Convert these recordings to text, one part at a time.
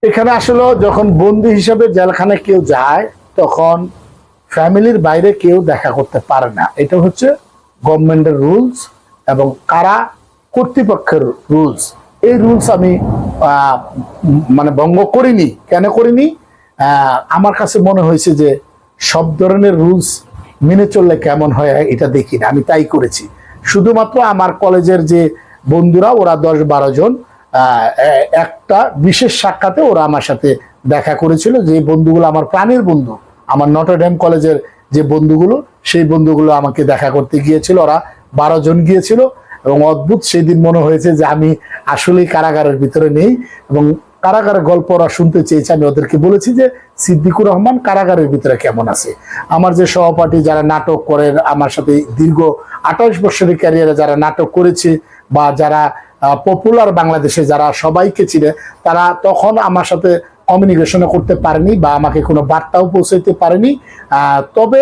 এখানে আসলে যখন বন্দী হিসাবে জেলখানে কেউ যায় তখন ফ্যামিলির বাইরে কেউ দেখা করতে পারে না। এটা হচ্ছে গভর্নমেন্টের রুলস এবং কারা কর্তৃপক্ষের রুলস। এই রুলস আমি মানে ভঙ্গ করিনি। কেন করিনি? আমার কাছে মনে হয়েছে যে সব ধরনের রুলস মেনে চললে কেমন হয় এটা দেখি না, আমি তাই করেছি। শুধুমাত্র আমার কলেজের যে বন্ধুরা ওরা 10-12 জন একটা বিশেষ সাক্ষাতে ওরা আমার সাথে দেখা করেছিল। যে বন্ধুগুলো আমার প্রাণের বন্ধু, আমার নটরডেম কলেজের যে বন্ধুগুলো, সেই বন্ধুগুলো আমাকে দেখা করতে গিয়েছিল। ওরা 12 জন গিয়েছিল এবং অদ্ভুত সেই দিন মনে হয়েছে যে আমি আসলেই কারাগারের ভিতরে নেই এবং কারাগারের গল্প ওরা শুনতে চেয়েছে। আমি ওদেরকে বলেছি যে সিদ্দিকুর রহমান কারাগারের ভিতরে কেমন আছে। আমার যে সহপাঠী যারা নাটক করেন আমার সাথে দীর্ঘ 28 বছরের ক্যারিয়ারে যারা নাটক করেছে বা যারা পপুলার বাংলাদেশে যারা সবাইকে চিনে, তারা তখন আমার সাথে কমিউনিকেশন করতে পারেনি বা আমাকে কোনো বার্তাও পৌঁছাইতে পারেনি। তবে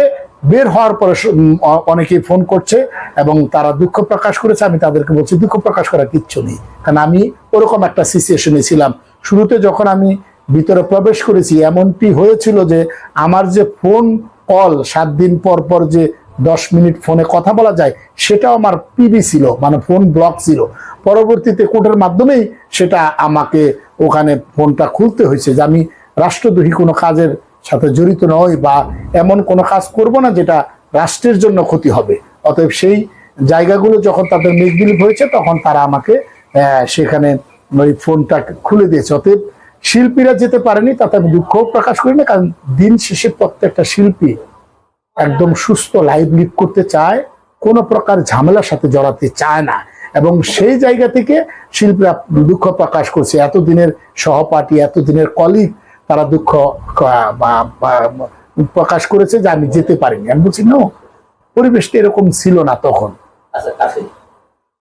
বের হওয়ার পরে অনেকেই ফোন করছে এবং তারা দুঃখ প্রকাশ করেছে। আমি তাদেরকে বলছি দুঃখ প্রকাশ করার কিচ্ছু নেই, কারণ আমি ওরকম একটা সিচুয়েশনে ছিলাম। শুরুতে যখন আমি ভিতরে প্রবেশ করেছি এমনটি হয়েছিল যে আমার যে ফোন কল 7 দিন পর পর যে 10 মিনিট ফোনে কথা বলা যায় সেটাও আমার পিবি ছিল, মানে ফোন ব্লক ছিল। পরবর্তীতে কোর্টের মাধ্যমেই সেটা আমাকে ওখানে ফোনটা খুলতে হয়েছে যে আমি রাষ্ট্রদ্রোহী কোনো কাজের সাথে জড়িত নই বা এমন কোনো কাজ করব না যেটা রাষ্ট্রের জন্য ক্ষতি হবে। অতএব সেই জায়গাগুলো যখন তাদের মিসবিলিভ হয়েছে তখন তারা আমাকে সেখানে ওই ফোনটা খুলে দিয়েছে। অতএব শিল্পীরা যেতে পারেনি তাতে আমি দুঃখ প্রকাশ করি না, কারণ দিন শেষে প্রত্যেকটা শিল্পী একদম সুস্থ লাইভ লিড করতে চায়, কোনো প্রকার ঝামেলার সাথে জড়াতে চায় না। এবং সেই জায়গা থেকে শিল্পীরা দুঃখ প্রকাশ করছে। এতদিনের সহপাঠী, এতদিনের কলিগ, তারা দুঃখ প্রকাশ করেছে যে আমি যেতে পারিনি। আমি বলছি নো, পরিবেশটা এরকম ছিল না তখন। আচ্ছা